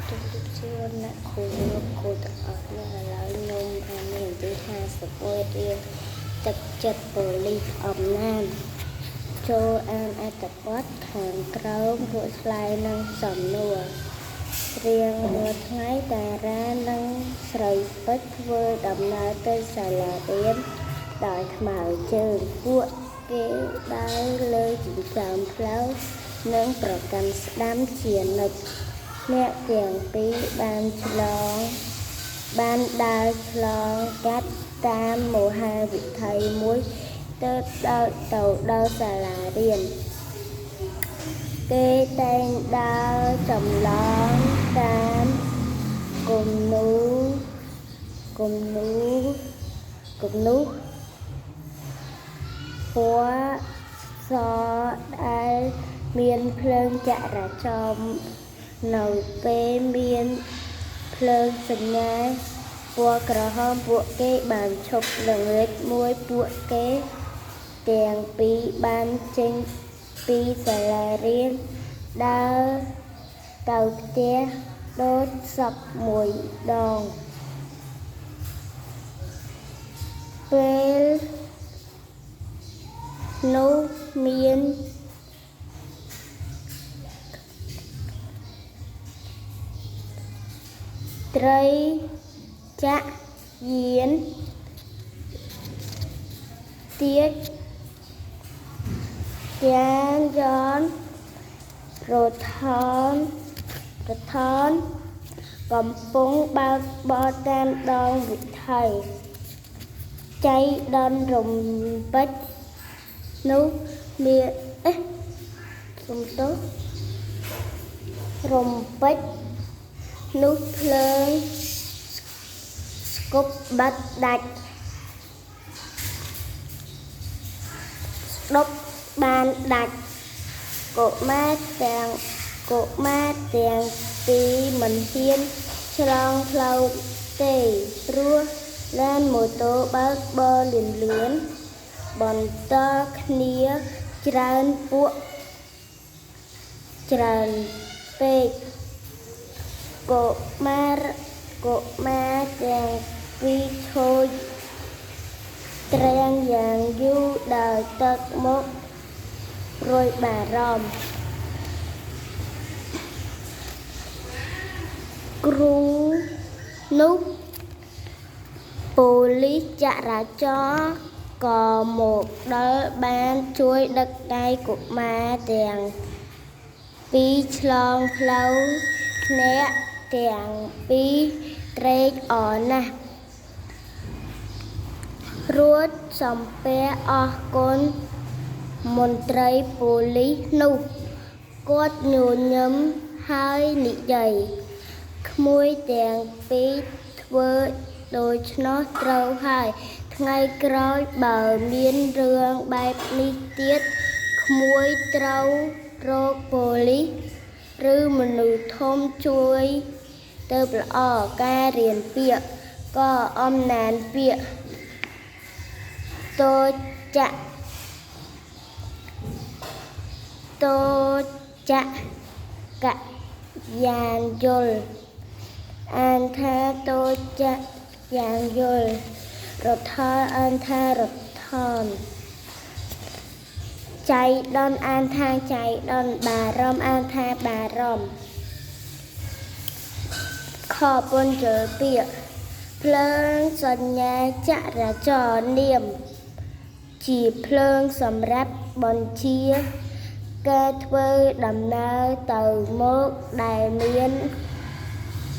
ជំរាបសួរអ្នកគ្រូលោកគ្រូទាំងអស់គ្នាឥឡូវខ្ញុំអាននីតិ51រៀងទឹកចិត្តប៉ូលីសអំណាចចូលអានអត្ថបទខាងក្រោមរួចឆ្លើយនឹងសំណួររៀងរាល់ថ្ងៃតារានិងស្រីពេជ្រធ្វើដំណើរទៅសាលារៀនដោយថ្មើរជើងពួកគេដើរលើចិញ្ចើមផ្លូវនិងប្រកាន់ស្ដាំជានិច្ចអ្នកទាំងពីរបានដើរឆ្លងកាត់តាមមហាវិថីមួយទៅដល់សាលារៀនគេតែងដើរចម្លងតាមគំនូសពណ៌សដែលមានភ្លើងចរាចរណ៍នៅពេលមានភ្លើងសញ្ញាពណ៌ក្រហមពួកគេបានឈប់ល្ងាចមួយពួកគេទាំងពីរបានចេញពីសាលារៀនដើរទៅផ្ទះដូចសពមួយដងពេលនោះមានត្រីចាក់យានទៀតយានយន្តរថនកំពុងបើកបរតាមដងវិថីចៃដន្យរំពេចនោះមានរំពេចនោះភ្លើងស្គប់បាត់ដាច់ស្ដប់បានដាច់កុមារទាំងពីរមិនហ៊ានឆ្លងផ្លូវទេព្រោះឡានម៉ូតូបើកបរលឿនបន្តគ្នាច្រើនពេកកុមារទាំងពីរឈរទ្រាំយ៉ាងយូរដោយទឹកមុខព្រួយបារម្ភគ្រូនោះប៉ូលីសចរាចរណ៍ក៏មកដល់បានជួយដឹកដៃកុមារទាំងពីរឆ្លងផ្លូវអ្នកទាំងពីរត្រេកអរណាស់រួចសំពះអរគុណមន្ត្រីប៉ូលីសនោះគាត់ញញឹមហើយនិយាយក្មួយទាំងពីរធ្វើដូច្នោះត្រូវហើយថ្ងៃក្រោយបើមានរឿងបែបនេះទៀតក្មួយត្រូវរកប៉ូលីសឬមនុស្សធំជួយទៅល្អការរៀនពាក្យក៏អំណានពាក្យតូចកយានយល់អានថាតូចយានយល់រដ្ឋអានថារដ្ឋនចៃដន្យអានថាចៃដន្យបារម្ភអានថាបារម្ភខពន្យល់ពាក្យភ្លើងសញ្ញាចរាចរណ៍នាមជាភ្លើងសម្រាប់បញ្ជាការធ្វើដំណើរទៅមកដែលមាន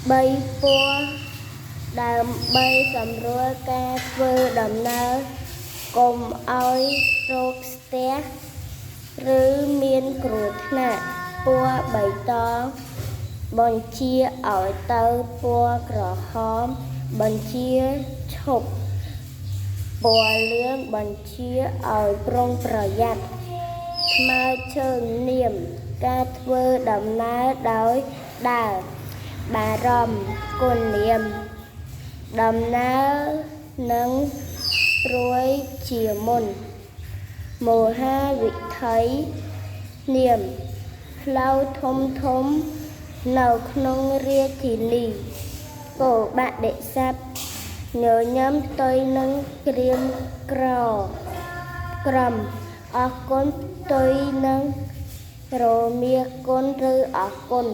3ពណ៌ដើម្បីសម្រួលការធ្វើដំណើរកុំឲ្យរោគស្ទះឬមានគ្រោះថ្នាក់ពណ៌បៃតងបញ្ជាឲ្យទៅពណ៌ក្រហមបញ្ជាឈប់ពណ៌លឿងបញ្ជាឲ្យប្រុងប្រយ័ត្នថ្មើរជើងនាមការធ្វើដំណើរដោយដើរបារម្ភគុណនាមដំណើរនឹងព្រួយជាមុនមហាវិថីនាមផ្លូវធំ នៅក្នុងរាជធានីគោបដិស័ព្ទញញឹមផ្ទុយនឹងក្រៀមក្រំអរគុណផ្ទុយនឹងរមាគុណឬអរគុណ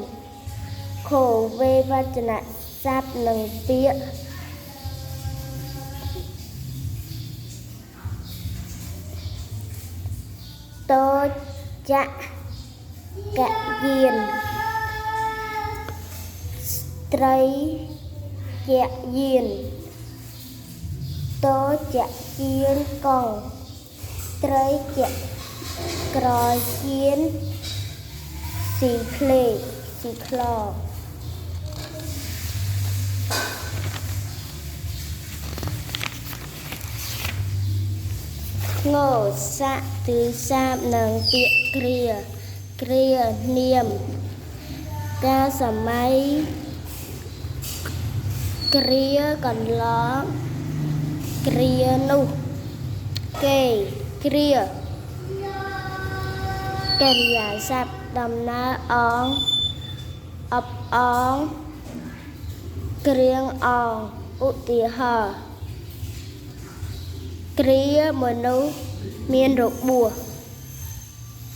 ខូវេវចនស័ព្ទនិងពាក្យតូចកយានត្រីចយានតូចយានកង់ត្រីចក្រយានស៊ីផ្លេស៊ីក្លងោសាក់គឺសាបនឹងពាក្យគ្រានាមកាលសម័យគ្រាកន្លងគ្រានោះគេគ្រាកិរិយាសព្ទដំណើរអងអបអងគ្រឿងអងឧទាហរណ៍គ្រាមនុស្សមានរបួស